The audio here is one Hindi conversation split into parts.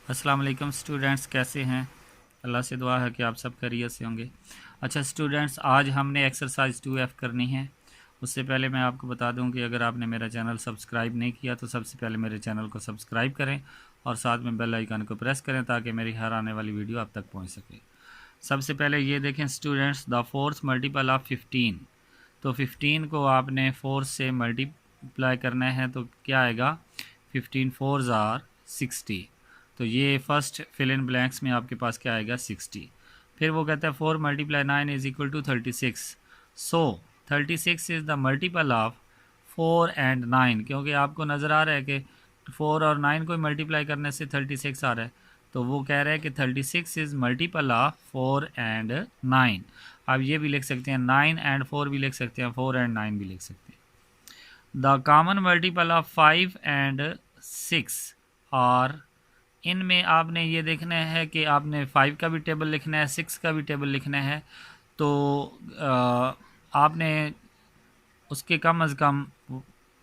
अस्सलाम वालेकुम स्टूडेंट्स, कैसे हैं? अल्लाह से दुआ है कि आप सब खैरियत से होंगे। अच्छा स्टूडेंट्स, आज हमने एक्सरसाइज 2F करनी है। उससे पहले मैं आपको बता दूं कि अगर आपने मेरा चैनल सब्सक्राइब नहीं किया तो सबसे पहले मेरे चैनल को सब्सक्राइब करें और साथ में बेल आइकन को प्रेस करें ताकि मेरी हर आने वाली वीडियो आप तक पहुँच सके। सबसे पहले ये देखें students, the fourth multiple of 15। तो 15 को आपने 4 से मल्टीप्लाई करना है तो क्या आएगा? 15 4s आर 60। तो ये फर्स्ट फिल इन ब्लैंक्स में आपके पास क्या आएगा? 60। फिर वो कहता है 4 multiply 9 is equal to 36। So 36 is the multiple of 4 and 9, क्योंकि आपको नज़र आ रहा है कि 4 और 9 को मल्टीप्लाई करने से 36 आ रहा है। तो वो कह रहा है कि 36 इज़ मल्टीपल ऑफ 4 एंड 9। आप ये भी लिख सकते हैं 9 एंड 4 भी लिख सकते हैं, 4 एंड 9 भी लिख सकते हैं। The common multiple of 5 and 6 और इनमें आपने ये देखना है कि आपने 5 का भी टेबल लिखना है, 6 का भी टेबल लिखना है। तो आपने उसके कम अज़ कम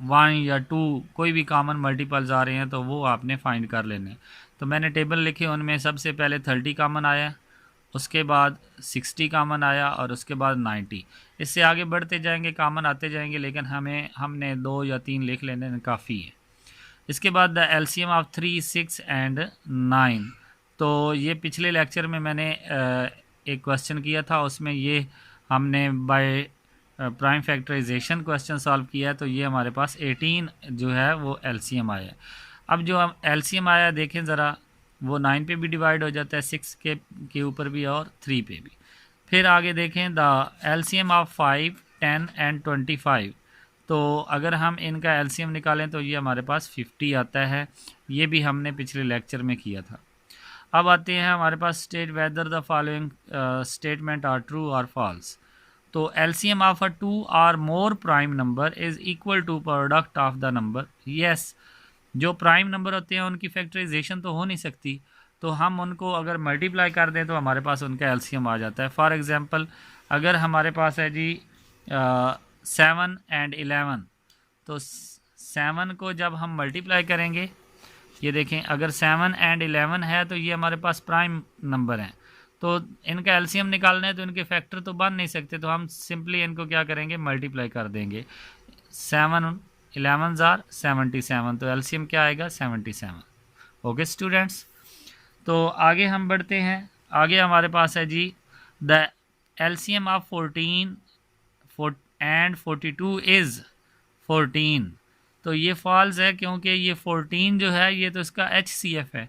1 या 2 कोई भी कॉमन मल्टीपल्स आ रहे हैं तो वो आपने फाइंड कर लेने। तो मैंने टेबल लिखे, उनमें सबसे पहले 30 कॉमन आया, उसके बाद 60 कॉमन आया और उसके बाद 90। इससे आगे बढ़ते जाएंगे, कॉमन आते जाएंगे, लेकिन हमने 2 या 3 लिख लेने काफ़ी है। इसके बाद द एलसीएम ऑफ 3 6 एंड 9। तो ये पिछले लेक्चर में मैंने एक क्वेश्चन किया था, उसमें ये हमने by prime factorisation question solve किया है। तो ये हमारे पास 18 जो है वो एलसीएम आया है। अब जो हम एलसीएम आया देखें ज़रा, वो 9 पे भी डिवाइड हो जाता है, 6 के ऊपर भी और 3 पे भी। फिर आगे देखें द एलसीएम ऑफ 5 10 एंड 25। तो अगर हम इनका एलसीएम निकालें तो ये हमारे पास 50 आता है। ये भी हमने पिछले लेक्चर में किया था। अब आते हैं हमारे पास state whether the following statement are true और फॉल्स। तो एलसीएम ऑफ अ 2 और more prime number is equal to product of the number. Yes, जो प्राइम नंबर होते हैं उनकी फैक्टराइजेशन तो हो नहीं सकती, तो हम उनको अगर मल्टीप्लाई कर दें तो हमारे पास उनका एलसीएम आ जाता है। फॉर एग्जांपल, अगर हमारे पास है जी 7 एंड 11, तो 7 को जब हम मल्टीप्लाई करेंगे, ये देखें अगर 7 एंड 11 है तो ये हमारे पास प्राइम नंबर हैं, तो इनका एलसीएम निकालना है तो इनके फैक्टर तो बन नहीं सकते, तो हम सिंपली इनको क्या करेंगे? मल्टीप्लाई कर देंगे। 7 11 जार 77, तो एलसीएम क्या आएगा? 77। ओके स्टूडेंट्स, तो आगे हम बढ़ते हैं। आगे हमारे पास है G the LCM of 14 and 42 is 14। तो ये फॉल्स है, क्योंकि ये 14 जो है ये तो इसका HCF है,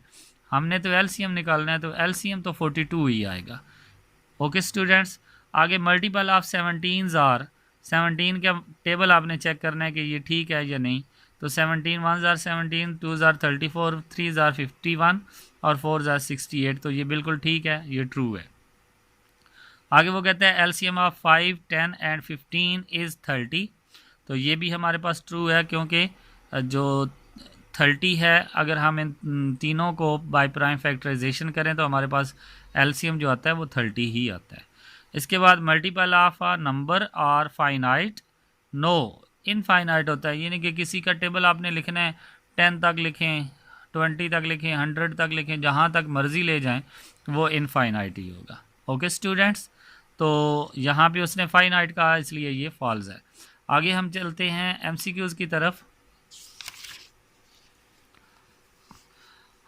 हमने तो एलसीएम निकालना है, तो एलसीएम तो 42 ही आएगा। ओके स्टूडेंट्स, आगे मल्टीपल ऑफ 17 आर 17 का टेबल आपने चेक करना है कि ये ठीक है या नहीं। तो 17 1 जार 17, 2 जार 34, 3 जार 51 और 4 जार 68। तो ये बिल्कुल ठीक है, ये ट्रू है। आगे वो कहते हैं एलसीएम ऑफ 5 10 एंड 15 इज़ 30। तो ये भी हमारे पास ट्रू है, क्योंकि जो 30 है, अगर हम इन तीनों को बाय प्राइम फैक्टराइजेशन करें तो हमारे पास एलसीएम जो आता है वो 30 ही आता है। इसके बाद मल्टीपल ऑफ अ नंबर और फाइनाइट नो इनफाइनाइट होता है, यानी कि किसी का टेबल आपने लिखना है 10 तक लिखें, 20 तक लिखें, 100 तक लिखें, जहाँ तक मर्जी ले जाएं, वो इनफाइनाइट ही होगा। ओके स्टूडेंट्स, तो यहाँ पे उसने फाइनाइट कहा, इसलिए ये फॉल्स है। आगे हम चलते हैं एमसीक्यूज़ की तरफ।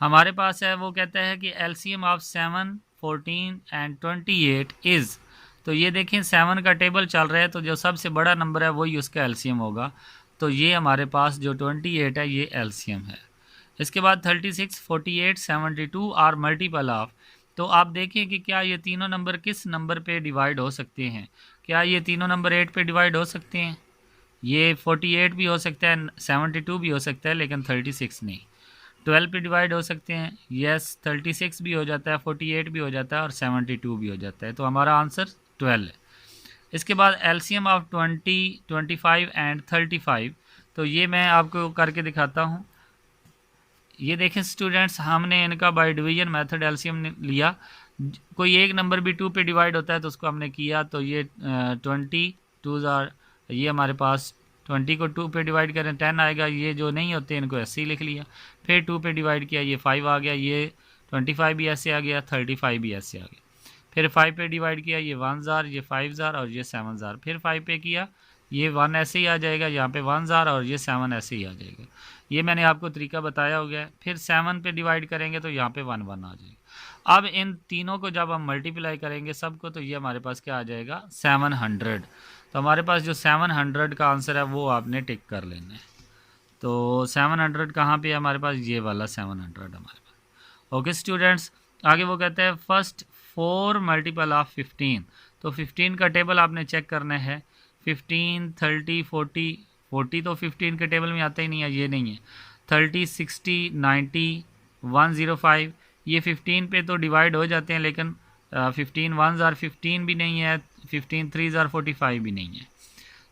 हमारे पास है, वो कहता है कि एलसीएम ऑफ 7 14 एंड 28 इज़। तो ये देखें 7 का टेबल चल रहा है, तो जो सबसे बड़ा नंबर है वही उसका एलसीएम होगा। तो ये हमारे पास जो 28 है ये एलसीएम है। इसके बाद 36 48 72 और मल्टीपल ऑफ। तो आप देखें कि क्या ये तीनों नंबर किस नंबर पे डिवाइड हो सकते हैं? क्या ये तीनों नंबर 8 पे डिवाइड हो सकते हैं? ये 48 भी हो सकता है, 72 भी हो सकता है, लेकिन 36 नहीं। 12 पे डिवाइड हो सकते हैं, यस 36 भी हो जाता है, 48 भी हो जाता है और 72 भी हो जाता है। तो हमारा आंसर 12 है। इसके बाद एलसीएम ऑफ 20 25 एंड 35। तो ये मैं आपको करके दिखाता हूँ। ये देखें स्टूडेंट्स, हमने इनका बाय डिवीजन मेथड एलसीएम लिया। कोई एक नंबर भी 2 पे डिवाइड होता है तो उसको हमने किया, तो ये 20 2 ज़ार, ये हमारे पास 20 को 2 पे डिवाइड करें 10 आएगा। ये जो नहीं होते इनको ऐसे ही लिख लिया। फिर 2 पे डिवाइड किया, ये 5 आ गया। ये 25 भी ऐसे आ गया, 35 भी ऐसे आ गया। फिर 5 पे डिवाइड किया, ये 1 ज़ार, ये 5 ज़ार और ये 7 ज़ार। फिर 5 पे किया, ये 1 ऐसे ही आ जाएगा, यहाँ पे 1 ज़ार और ये 7 ऐसे ही आ जाएगा। ये मैंने आपको तरीका बताया हो गया। फिर 7 पे डिवाइड करेंगे तो यहाँ पे 1 1 आ जाएगा। अब इन तीनों को जब हम मल्टीप्लाई करेंगे सबको, तो ये हमारे पास क्या आ जाएगा, 700। तो हमारे पास जो 700 का आंसर है वो आपने टिक कर लेना है। तो 700 कहाँ पे है हमारे पास, ये वाला 700 हमारे पास। ओके स्टूडेंट्स, आगे वो कहते हैं फर्स्ट 4 मल्टीपल ऑफ 15। तो 15 का टेबल आपने चेक करना है। 15, 30, 40, 40 तो 15 के टेबल में आता ही नहीं है, ये नहीं है। 30, 60, 90, 105, ये 15 पे तो डिवाइड हो जाते हैं, लेकिन 15 1 ज़ार 15 भी नहीं है, 15 3 ज़ार 45 भी नहीं है।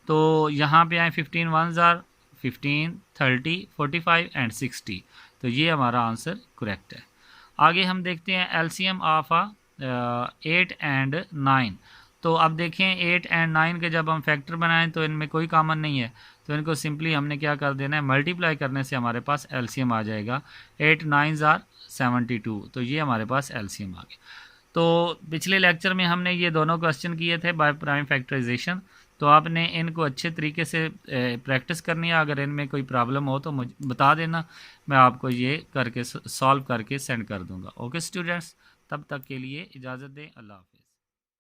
तो यहाँ पे आए 15 1 ज़ार 15, 30, 45 एंड 60। तो ये हमारा आंसर करेक्ट है। आगे हम देखते हैं एलसीएम ऑफ 8 एंड 9। तो अब देखें 8 एंड 9 के जब हम फैक्टर बनाएं तो इनमें कोई कॉमन नहीं है, तो इनको सिंपली हमने क्या कर देना है, मल्टीप्लाई करने से हमारे पास एलसीएम आ जाएगा। 8 9 ज़ार 72। तो ये हमारे पास एलसीएम आ गया। तो पिछले लेक्चर में हमने ये दोनों क्वेश्चन किए थे बाय प्राइम फैक्टराइजेशन। तो आपने इनको अच्छे तरीके से प्रैक्टिस करनी है। अगर इनमें कोई प्रॉब्लम हो तो मुझे बता देना, मैं आपको ये करके सॉल्व करके सेंड कर दूंगा। ओके स्टूडेंट्स, तब तक के लिए इजाज़त दें। अल्लाह हाफ़िज़।